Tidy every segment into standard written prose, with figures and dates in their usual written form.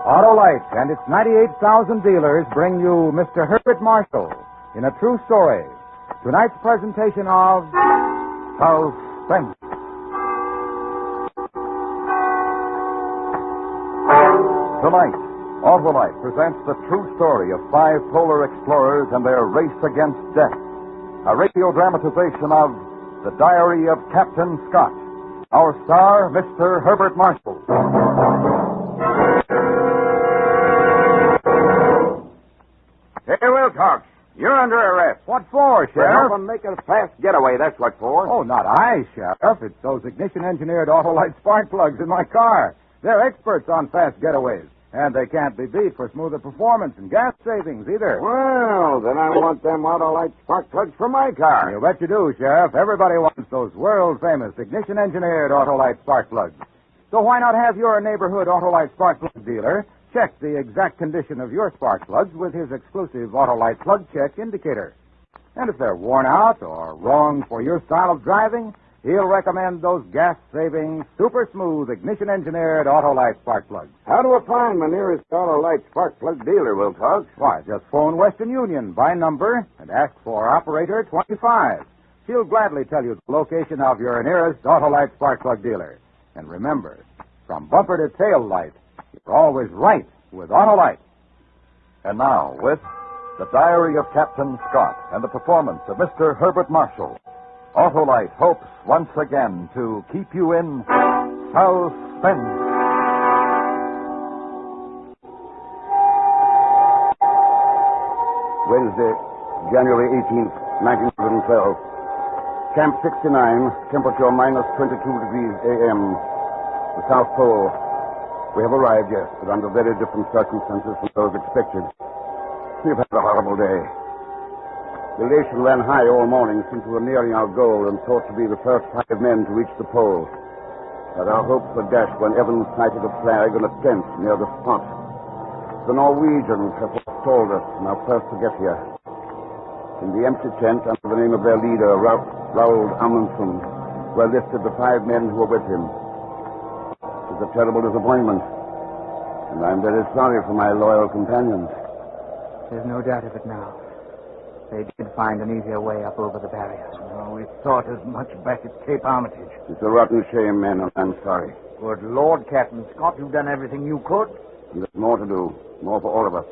Autolite and its 98,000 dealers bring you Mr. Herbert Marshall in a true story. Tonight's presentation of Suspense. Tonight, Autolite presents the true story of 5 polar explorers and their race against death. A radio dramatization of The Diary of Captain Scott. Our star, Mr. Herbert Marshall. Hey, Wilcox, you're under arrest. What for, Sheriff? For making a fast getaway, that's what for. Oh, not I, Sheriff. It's those ignition-engineered Autolite spark plugs in my car. They're experts on fast getaways, and they can't be beat for smoother performance and gas savings either. Well, then I want them Autolite spark plugs for my car. You bet you do, Sheriff. Everybody wants those world-famous ignition-engineered Autolite spark plugs. So why not have your neighborhood Autolite spark plug dealer check the exact condition of your spark plugs with his exclusive Autolite plug check indicator? And if they're worn out or wrong for your style of driving, he'll recommend those gas-saving, super-smooth, ignition-engineered Autolite spark plugs. How do I find my nearest Autolite spark plug dealer, Wilcox? Why, just phone Western Union by number and ask for Operator 25. She'll gladly tell you the location of your nearest Autolite spark plug dealer. And remember, from bumper to tail light, you're always right with Autolite. And now, with The Diary of Captain Scott and the performance of Mr. Herbert Marshall, Autolite hopes once again to keep you in suspense. Wednesday, January 18th, 1912. Camp 69, temperature minus 22 degrees a.m. The South Pole. We have arrived, yes, but under very different circumstances from those expected. We've had a horrible day. The elation ran high all morning since we were nearing our goal and thought to be the first 5 men to reach the pole. But our hopes were dashed when Evans sighted a flag and a tent near the spot. The Norwegians have forestalled us and are first to get here. In the empty tent, under the name of their leader, Raoul Amundsen, were listed the 5 men who were with him. It was a terrible disappointment, and I'm very sorry for my loyal companions. There's no doubt of it now. They did find an easier way up over the barrier. Oh, we thought as much back at Cape Armitage. It's a rotten shame, men, and I'm sorry. Good Lord, Captain Scott, you've done everything you could. And there's more to do. More for all of us.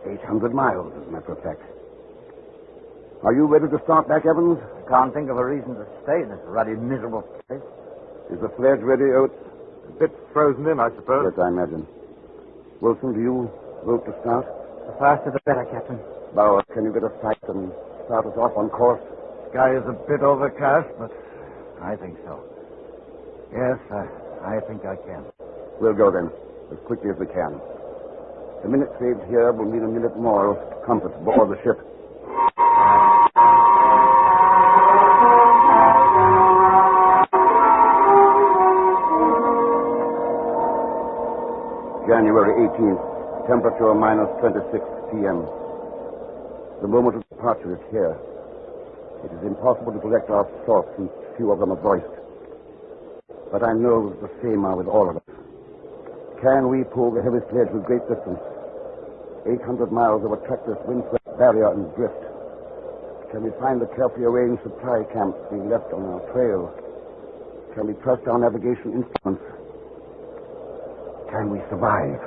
800 miles, as a matter of fact. Are you ready to start back, Evans? I can't think of a reason to stay in this ruddy, miserable place. Is the sledge ready, Oates? A bit frozen in, I suppose. Yes, I imagine. Wilson, do you vote to start? The faster the better, Captain. Bauer, can you get a sight and start us off on course? Sky is a bit overcast, but I think so. Yes, I think I can. We'll go then, as quickly as we can. The minute saved here will mean a minute more of comfort aboard the ship. January 18th, temperature minus 26 p.m. The moment of departure is here. It is impossible to collect our thoughts since few of them are voiced. But I know that the same are with all of us. Can we pull the heavy sledge with great distance? 800 miles of a trackless, windswept barrier and drift. Can we find the carefully arranged supply camps being left on our trail? Can we trust our navigation instruments? Can we survive?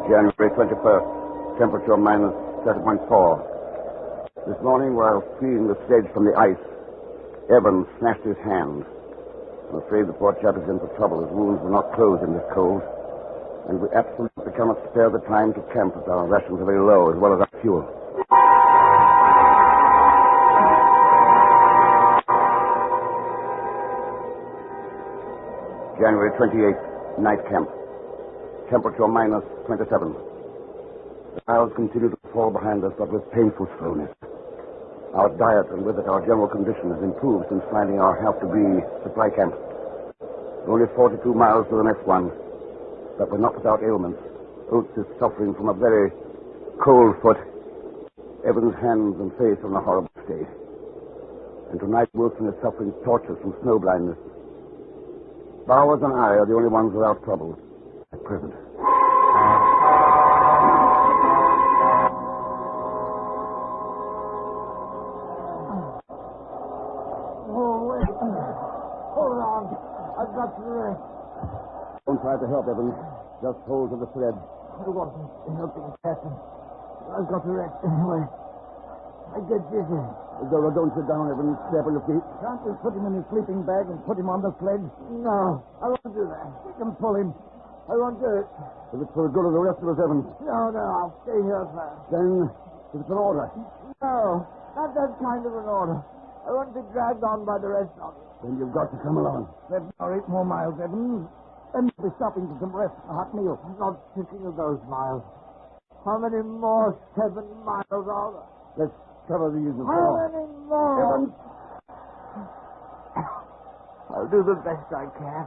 January 21st, temperature minus 30.4. This morning, while freeing the sledge from the ice, Evans smashed his hand. I'm afraid the poor chap is in for trouble. His wounds were not closed in this cold. And we absolutely cannot spare the time to camp as our rations are very low, as well as our fuel. January 28th, night camp. Temperature minus 27. The clouds continue to fall behind us, but with painful slowness. Our diet and with it our general condition has improved since finding our have-to-be supply camp. Only 42 miles to the next one, but we're not without ailments. Oates is suffering from a very cold foot. Evans' hands and face are in a horrible state. And tonight Wilson is suffering tortures from snow blindness. Bowers and I are the only ones without trouble at present. I've got to rest. Don't try to help, Evans. Just hold to the thread. I wasn't helping, Captain. I've got to rest anyway. I get dizzy. Don't sit down, Evans. Stay up on your feet. Can't we put him in his sleeping bag and put him on the sledge? No, I won't do that. We can pull him. I won't do it. If it's for the good of the rest of us, Evans. No, I'll stay here first. Then, if it's an order. No, not that kind of an order. I won't be dragged on by the rest of us. Then you've got to come along. 7 or 8 more miles, Evans. Then we'll be stopping for some rest and a hot meal. I'm not thinking of those miles. How many more 7 miles are there? Let's cover these and How many more? Evans. I'll do the best I can.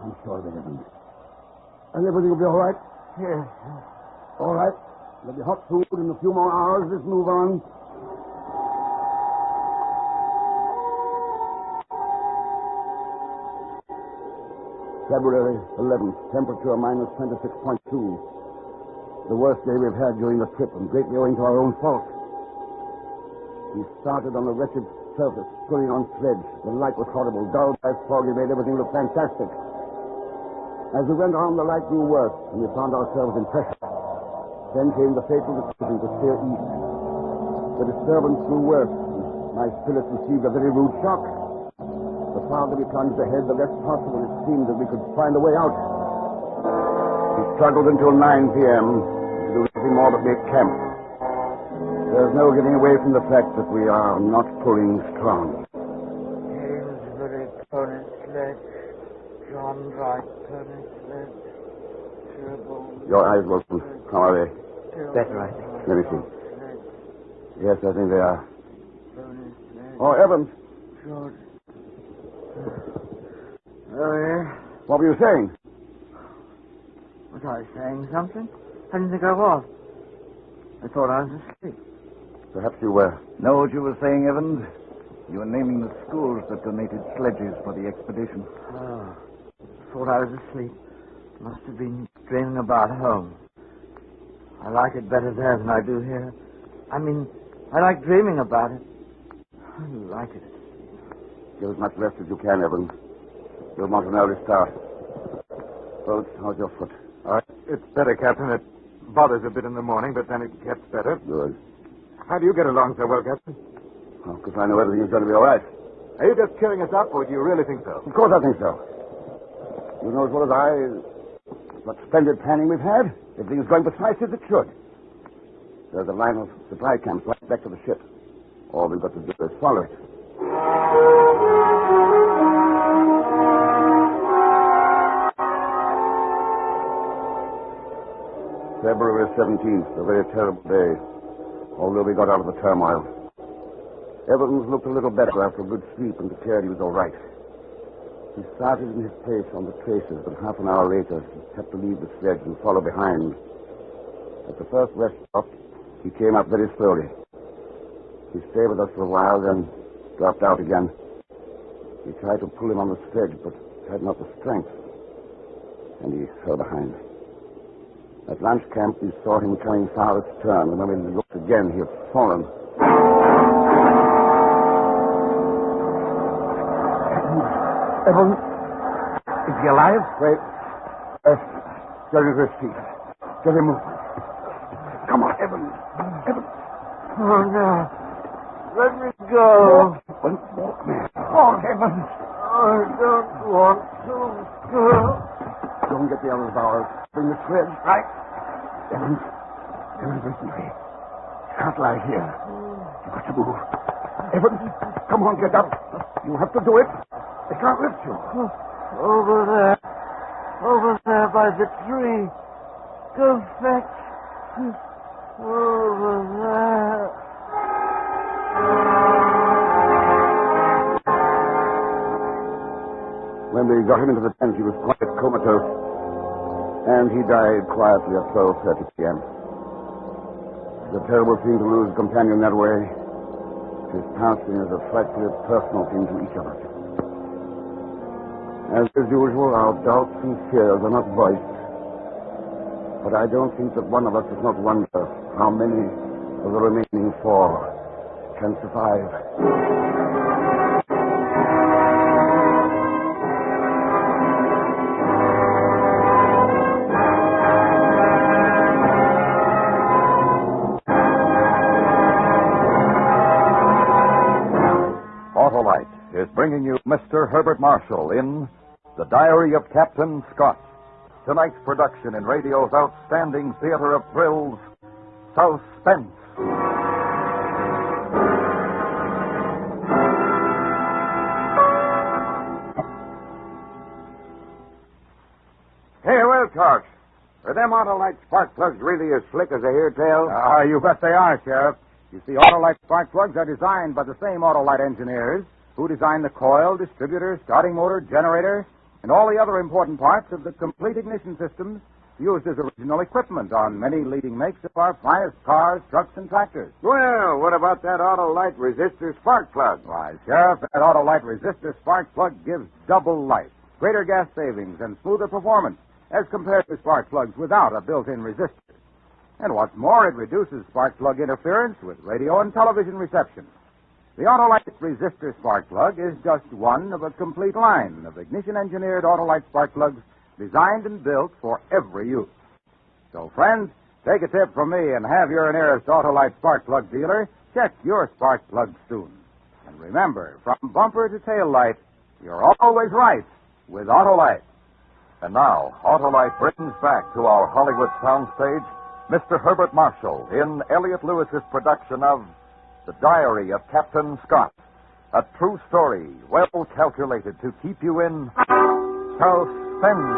I'm sure of it, Evans. And everything will be all right? Yes. All right. There'll be hot food in a few more hours. Let's move on. February 11th, temperature minus 26.2. The worst day we've had during the trip, and greatly owing to our own fault. We started on a wretched surface, pulling on sledge. The light was horrible. Dull by foggy made everything look fantastic. As we went on, the light grew worse, and we found ourselves in pressure. Then came the fateful decision to steer east. The disturbance grew worse. My spirits received a very rude shock. The farther we plunged ahead, the less possible it seemed that we could find a way out. We struggled until 9 p.m. to do nothing more but make camp. There's no getting away from the fact that we are not pulling strong. Amesbury pony sledge. John Wright pony sledge. Your eyes, Wilson. How are they? Better, I think. Let me see. Yes, I think they are. Oh, Evans. George. Oh, yeah? What were you saying? Was I saying something? I didn't think I was. I thought I was asleep. Perhaps you were. Know what you were saying, Evans? You were naming the schools that donated sledges for the expedition. Oh, thought I was asleep. Must have been dreaming about home. I like it better there than I do here. I mean, I like dreaming about it. I like it. Get as much rest as you can, Evans. You'll want an early start. Boats, how's your foot? It's better, Captain. It bothers a bit in the morning, but then it gets better. Good. How do you get along so well, Captain? Well, because I know everything is going to be all right. Are you just cheering us up, or do you really think so? Of course I think so. You know as well as I what splendid planning we've had. Everything is going precisely as it should. There's a line of supply camps right back to the ship. All we've got to do is follow it. February 17th, a very terrible day, although we got out of the turmoil. Evans looked a little better after a good sleep and declared he was all right. He started in his place on the traces, but half an hour later, he had to leave the sledge and follow behind. At the first rest stop, he came up very slowly. He stayed with us for a while, then dropped out again. We tried to pull him on the sledge, but had not the strength, and he fell behind. At lunch camp, we saw him coming far astern, and when we looked again, he had fallen. Evans, is he alive? Wait. Get him to his feet. Get him moving. Come on, Evans. Evans. Oh, no. Let me go. One more man. Oh, Evans. I don't want to go. Don't get the others, Bowers. Bring the sledge. Right. Evans. Evans, listen to me. You can't lie here. You've got to move. Evans, come on, get up. You have to do it. They can't lift you. Over there. Over there by the tree. Go fetch. Over there. When we got him into the tent, he was quite comatose. And he died quietly at 12:30 p.m. It's a terrible thing to lose a companion that way. His passing is a frightfully personal thing to each of us. As is usual, our doubts and fears are not voiced. But I don't think that one of us does not wonder how many of the remaining 4 can survive. Autolite is bringing you Mr. Herbert Marshall in The Diary of Captain Scott. Tonight's production in radio's outstanding theater of thrills, Suspense. Hey, well, Torch. Are them Autolite spark plugs really as slick as I hear tell? You bet they are, Sheriff. You see, Autolite spark plugs are designed by the same Autolite engineers who designed the coil, distributor, starting motor, generator, and all the other important parts of the complete ignition systems used as original equipment on many leading makes of our finest cars, trucks, and tractors. Well, what about that Autolite resistor spark plug? Why, Sheriff, that Autolite resistor spark plug gives double life, greater gas savings, and smoother performance as compared to spark plugs without a built-in resistor. And what's more, it reduces spark plug interference with radio and television reception. The Autolite resistor spark plug is just one of a complete line of ignition-engineered Autolite spark plugs designed and built for every use. So, friends, take a tip from me and have your nearest Autolite spark plug dealer check your spark plugs soon. And remember, from bumper to tail light, you're always right with Autolite. And now, Autolite brings back to our Hollywood soundstage Mr. Herbert Marshall in Elliot Lewis's production of The Diary of Captain Scott. A true story, well calculated to keep you in suspense.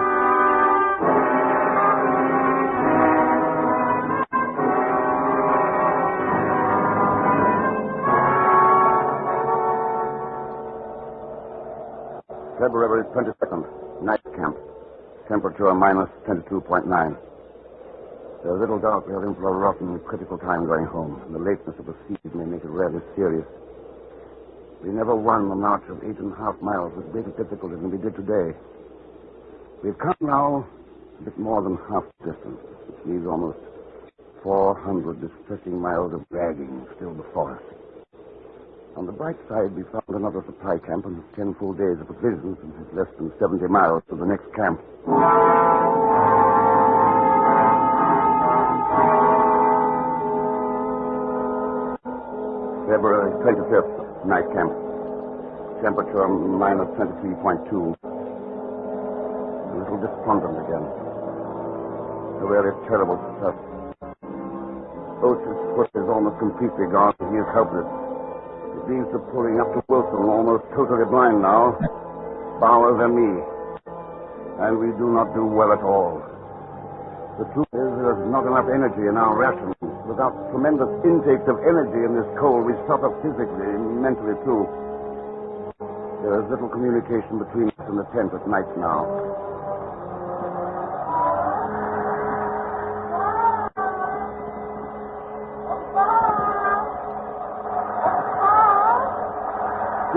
February 22nd, night camp. Temperature minus 22.9. There's little doubt we are in for a rotten, critical time going home, and the lateness of the siege may make it rather serious. We never won the march of 8.5 miles with greater difficulty than we did today. We've come now a bit more than half the distance, which leaves almost 400 distressing miles of dragging still before us. On the bright side, we found another supply camp and 10 full days of provisions, and it's less than 70 miles to the next camp. February 25th, night camp. Temperature minus 23.2. A little despondent again. A really terrible stuff. Oates' foot is almost completely gone. He is helpless. It leaves the pulling up to Wilson almost totally blind now. Bowers and me. And we do not do well at all. The truth is there's not enough energy in our rations. Without tremendous intakes of energy in this cold, we suffer physically and mentally, too. There is little communication between us and the tent at night now.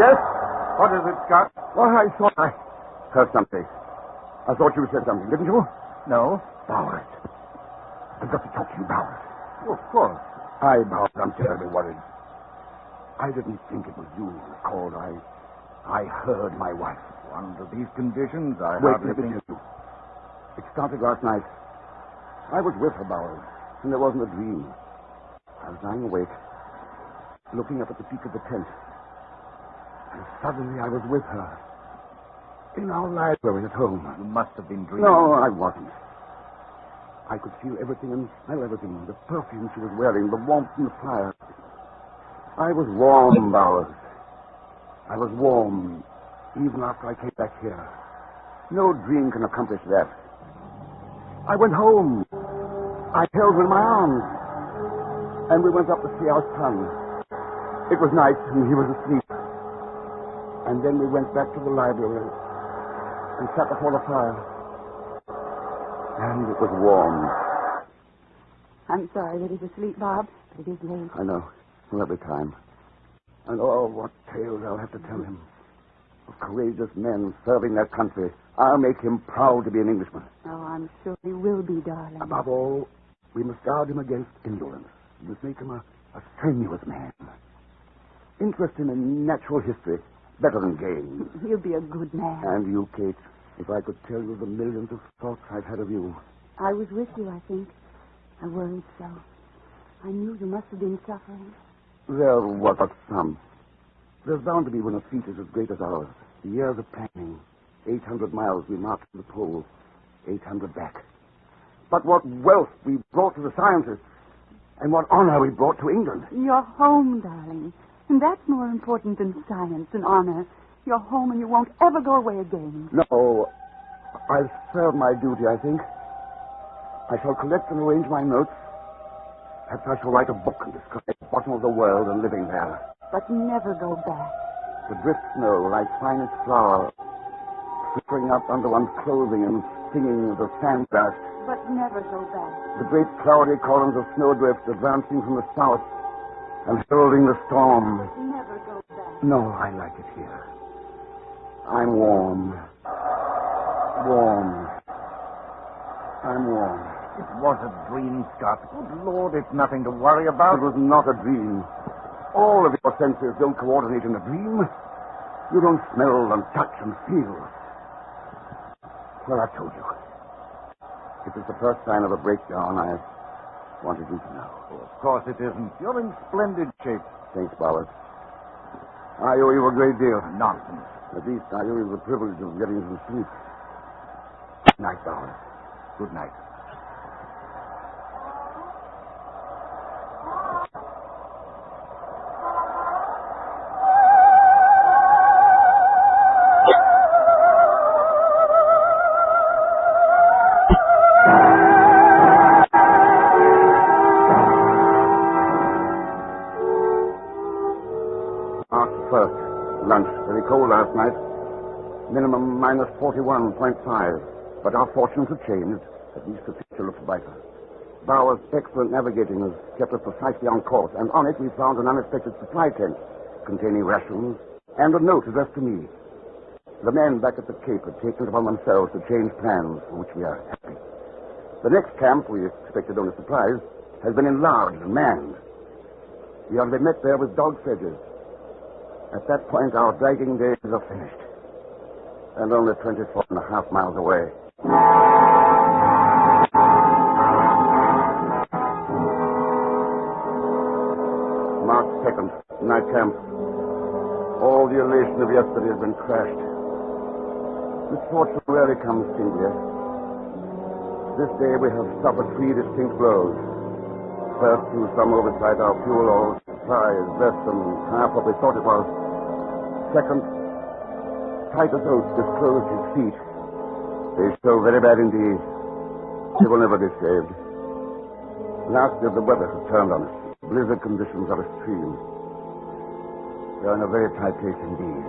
Yes? What is it, Scott? Well, I thought I heard something. I thought you said something, didn't you? No. Bowers. I've got to talk to you, Bowers. Well, of course. Bowers, I'm terribly worried. I didn't think it was you who called. I heard my wife. Under these conditions, I Wait, hardly think... It started last night. I was with her, Bowers, and there wasn't a dream. I was lying awake, looking up at the peak of the tent. And suddenly I was with her. In our library at home. You must have been dreaming. No, I wasn't. I could feel everything and smell everything. The perfume she was wearing, the warmth from the fire. I was warm, Bowers. I was warm even after I came back here. No dream can accomplish that. I went home. I held her in my arms. And we went up to see our son. It was night and he was asleep. And then we went back to the library and sat before the fire. And it was warm. I'm sorry that he's asleep, Bob. But it is late. I know. There'll be time. And oh, what tales I'll have to tell him. Of courageous men serving their country. I'll make him proud to be an Englishman. Oh, I'm sure he will be, darling. Above all, we must guard him against indolence. We must make him a strenuous man. Interested in natural history, better than games. He'll be a good man. And you, Kate, if I could tell you the millions of thoughts I've had of you. I was with you, I think. I worried so. I knew you must have been suffering. There was but some. There's bound to be when a feat is as great as ours. The years of planning. 800 miles we marched to the pole. 800 back. But what wealth we brought to the sciences. And what honor we brought to England. You're home, darling. And that's more important than science and honor. You're home and you won't ever go away again. No. I've served my duty, I think. I shall collect and arrange my notes. Perhaps I shall write a book and describe the bottom of the world and living there. But never go back. The drift snow, like finest flower, flickering up under one's clothing and stinging the sand dust. But never go back. The great cloudy columns of snowdrift advancing from the south and heralding the storm. But never go back. No, I like it here. I'm warm. Warm. I'm warm. It was a dream, Scott. Good Lord, it's nothing to worry about. It was not a dream. All of your senses don't coordinate in a dream. You don't smell and touch and feel. Well, I told you. If it's the first sign of a breakdown, I wanted you to know. Oh, of course it isn't. You're in splendid shape. Thanks, Bowers. I owe you a great deal. Nonsense. At least I owe you the privilege of getting some sleep. Good night, Bowers. Good night. Last night, minimum minus 41.5. But our fortunes have changed. At least the picture looks brighter. Bauer's excellent navigating has kept us precisely on course, and on it we found an unexpected supply tent containing rations and a note addressed to me. The men back at the Cape had taken it upon themselves to change plans, for which we are happy. The next camp, we expected only supplies, has been enlarged and manned. We are to be met there with dog sledges. At that point, our dragging days are finished. And only 24.5 miles away. March 2nd, night camp. All the elation of yesterday has been crashed. Misfortune rarely comes singly. This day we have suffered 3 distinct blows. First, through some oversight, our fuel oil supply is less than half what we thought it was. Second, Titus Oates disclosed his feet. They show very bad indeed. They will never be saved. Lastly, the weather has turned on us. Blizzard conditions are extreme. We are in a very tight place indeed.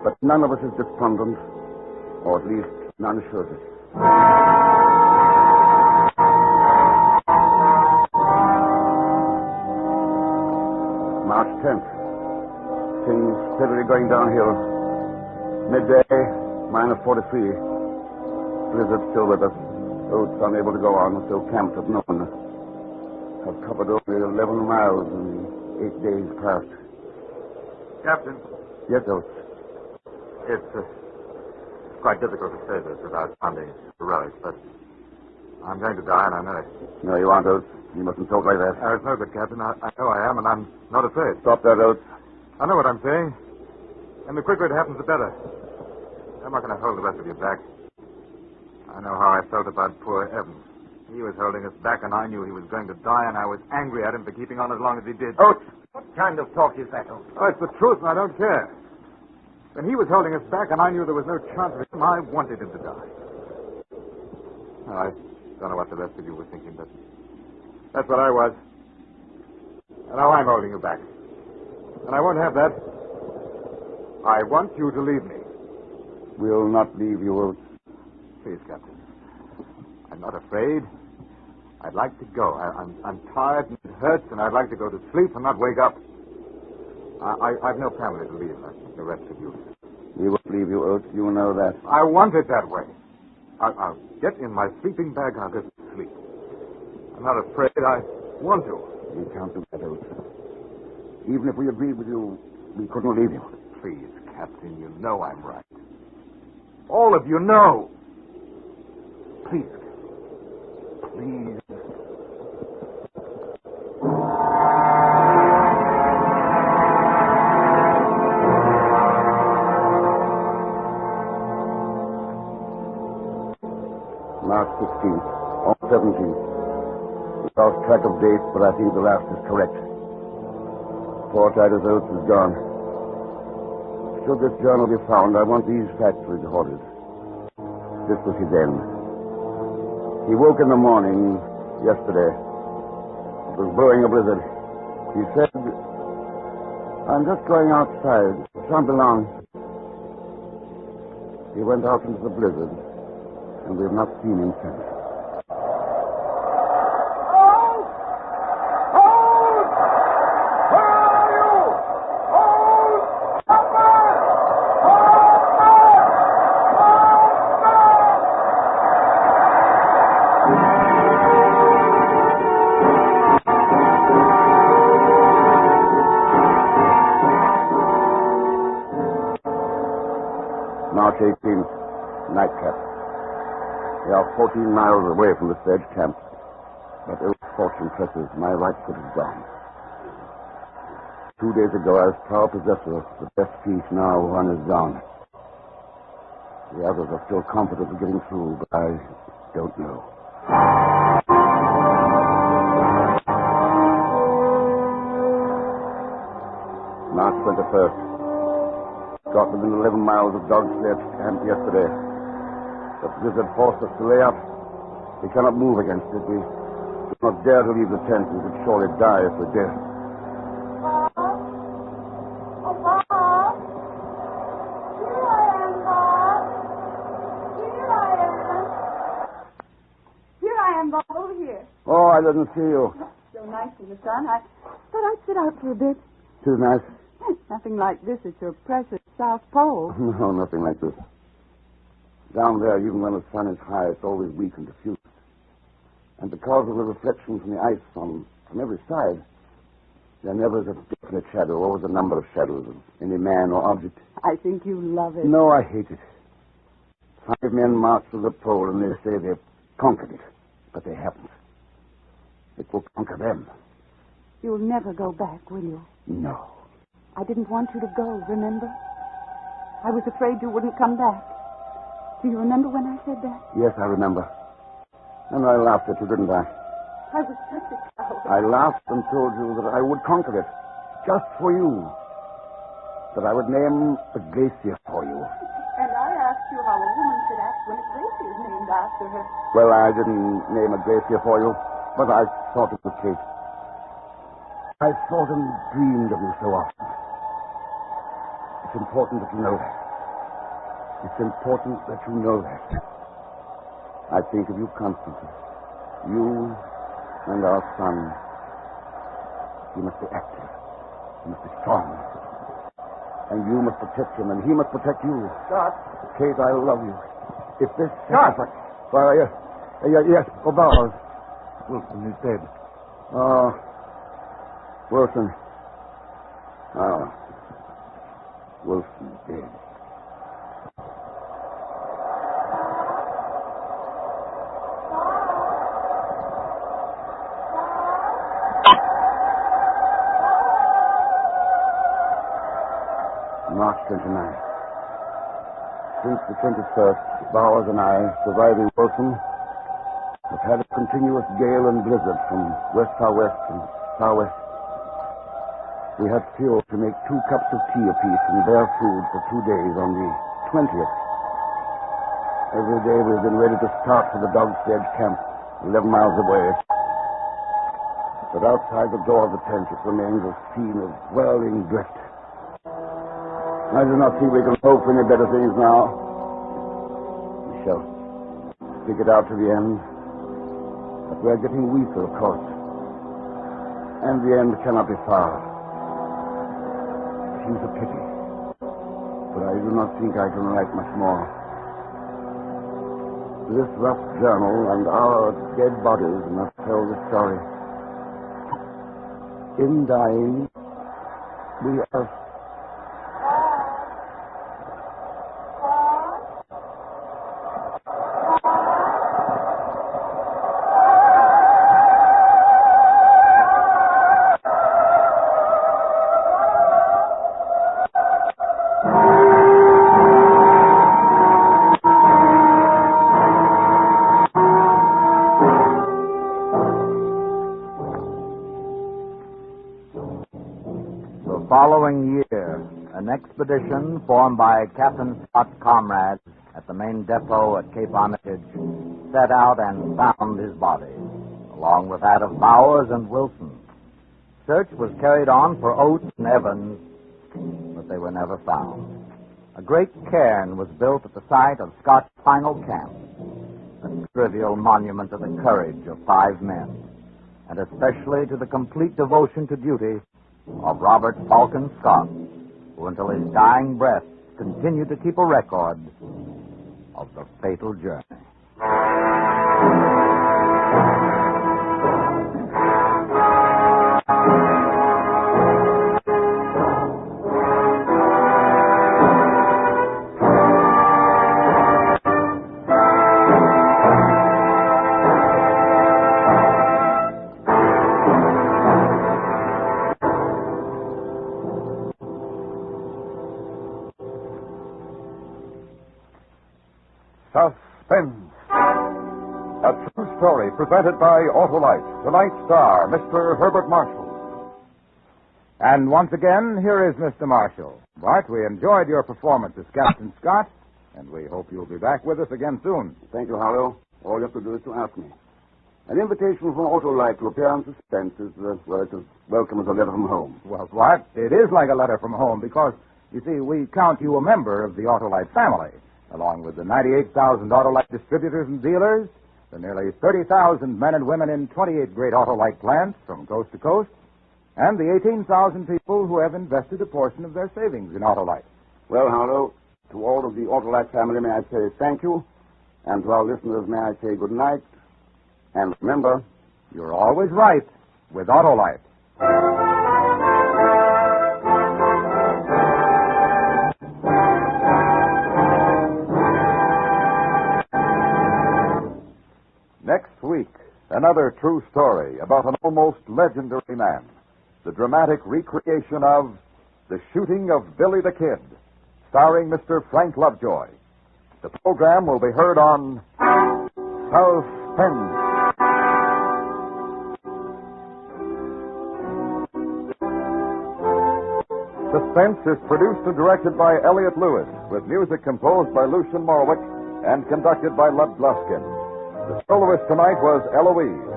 But none of us is despondent, or at least none should. March 10th. Things steadily going downhill. Midday, minus 43. Blizzard still with us. Oates unable to go on, so camped at noon. Have covered only 11 miles in 8 days past. Captain. Yes, Oates. It's quite difficult to say this without sounding heroic, but I'm going to die, and I know it. No, you aren't, Oates. You mustn't talk like that. It's no good, Captain. I know I am, and I'm not afraid. Stop that, Oates. I know what I'm saying. And the quicker it happens, the better. I'm not going to hold the rest of you back. I know how I felt about poor Evans. He was holding us back, and I knew he was going to die, and I was angry at him for keeping on as long as he did. Oates! What kind of talk is that, Oates? Oh, it's the truth, and I don't care. When he was holding us back, and I knew there was no chance of him, I wanted him to die. I don't know what the rest of you were thinking, but that's what I was. And now I'm holding you back. And I won't have that. I want you to leave me. We'll not leave you, Oates. Please, Captain. I'm not afraid. I'd like to go. I'm tired and it hurts, and I'd like to go to sleep and not wake up. I've no family to leave like the rest of you. We won't leave you, Oates. You know that. I want it that way. I'll get in my sleeping bag and I'll go to sleep. I'm not afraid. I want to. We can't do that, Oates. Even if we agreed with you, we couldn't leave you. Please, Captain, you know I'm right. All of you know. Please. Please. March 16th, or 17th. We lost track of dates, but I think the last is correct. Poor Titus Oates is gone. Should this journal be found, I want these facts recorded. This was his end. He woke in the morning yesterday. It was blowing a blizzard. He said, "I'm just going outside. Shan't be long." He went out into the blizzard, and we have not seen him since. March 18th, nightcap. We are 14 miles away from the sledge camp. But ill fortune presses, my right foot is gone. 2 days ago, I was proud possessor of the best piece. Now one is gone. The others are still confident of getting through, but I don't know. March 21st. Got within 11 miles of Dog Sledge camp yesterday. The blizzard forced us to lay up. We cannot move against it. We do not dare to leave the tent. We would surely die if we did. Bob? Oh, Bob? Here I am, Bob. Here I am. Here I am, Bob, over here. Oh, I didn't see you. So nice in the sun. I thought I'd sit out for a bit. Too nice. Nothing like this at your precious South Pole. No, nothing like this. Down there, even when the sun is high, it's always weak and diffused. And because of the reflection from the ice from every side, there never is a definite shadow, always a number of shadows of any man or object. I think you love it. No, I hate it. 5 men march to the pole and they say they've conquered it. But they haven't. It will conquer them. You'll never go back, will you? No. I didn't want you to go, remember? I was afraid you wouldn't come back. Do you remember when I said that? Yes, I remember. And I laughed at you, didn't I? I was such a coward. I laughed and told you that I would conquer it. Just for you. That I would name a glacier for you. And I asked you how a woman should act when a glacier is named after her. Well, I didn't name a glacier for you, but I thought it was Kate. I thought and dreamed of you so often. It's important that you know that. It's important that you know that. I think of you constantly. You and our son. He must be active. He must be strong. And you must protect him, and he must protect you. Scott. Kate, I love you. If this... Scott! Well, yes, Bowers. Wilson is dead. Oh, Wilson. Oh, Wilson's dead. March 29th. Since the 21st, Bowers and I, surviving Wilson, have had a continuous gale and blizzard from west-southwest and southwest. We had fuel to make 2 cups of tea apiece and bear food for 2 days on the 20th. Every day we've been ready to start for the Dog Sledge camp, 11 miles away. But outside the door of the tent it remains a scene of whirling drift. I do not think we can hope for any better things now. We shall stick it out to the end. But we are getting weaker, of course. And the end cannot be far. It seems a pity. But I do not think I can write much more. This rough journal and our dead bodies must tell the story. In dying, we are... Following year, an expedition formed by Captain Scott's comrades at the main depot at Cape Armitage set out and found his body, along with that of Bowers and Wilson. Search was carried on for Oates and Evans, but they were never found. A great cairn was built at the site of Scott's final camp, a trivial monument to the courage of 5 men, and especially to the complete devotion to duty of Robert Falcon Scott, who until his dying breath continued to keep a record of the fatal journey. Suspense. A true story presented by Autolite. Tonight's star, Mr. Herbert Marshall. And once again, here is Mr. Marshall. Bart, we enjoyed your performance as Captain Scott, and we hope you'll be back with us again soon. Thank you, Harlow. All you have to do is to ask me. An invitation from Autolite to appear on Suspense is, well, it's as welcome as a letter from home. Well, Bart, it is like a letter from home because, you see, we count you a member of the Autolite family, along with the 98,000 Autolite distributors and dealers, the nearly 30,000 men and women in 28 great Autolite plants from coast to coast, and the 18,000 people who have invested a portion of their savings in Autolite. Well, Harlow, to all of the Autolite family, may I say thank you, and to our listeners, may I say good night. And remember, you're always right with Autolite. Next week, another true story about an almost legendary man. The dramatic recreation of The Shooting of Billy the Kid, starring Mr. Frank Lovejoy. The program will be heard on Suspense. Suspense is produced and directed by Elliott Lewis, with music composed by Lucian Morwick and conducted by Lud Gluskin. The soloist tonight was Eloise.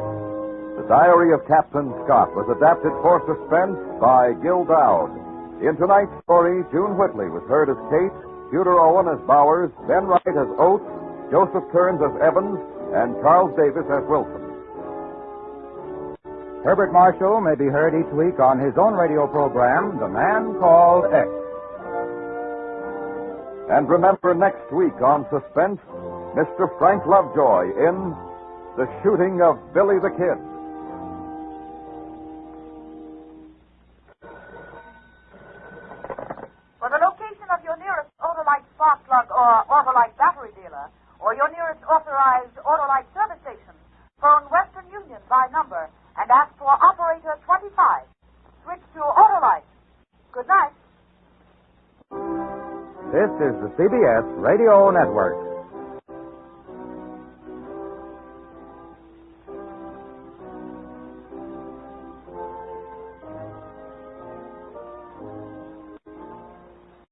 The Diary of Captain Scott was adapted for Suspense by Gil Dowd. In tonight's story, June Whitley was heard as Kate, Tudor Owen as Bowers, Ben Wright as Oates, Joseph Kearns as Evans, and Charles Davis as Wilson. Herbert Marshall may be heard each week on his own radio program, The Man Called X. And remember, next week on Suspense, Mr. Frank Lovejoy in The Shooting of Billy the Kid. For the location of your nearest Autolite spark plug or Autolite battery dealer, or your nearest authorized Autolite service station, phone Western Union by number and ask for operator 25. Switch to Autolite. Good night. This is the CBS Radio Network.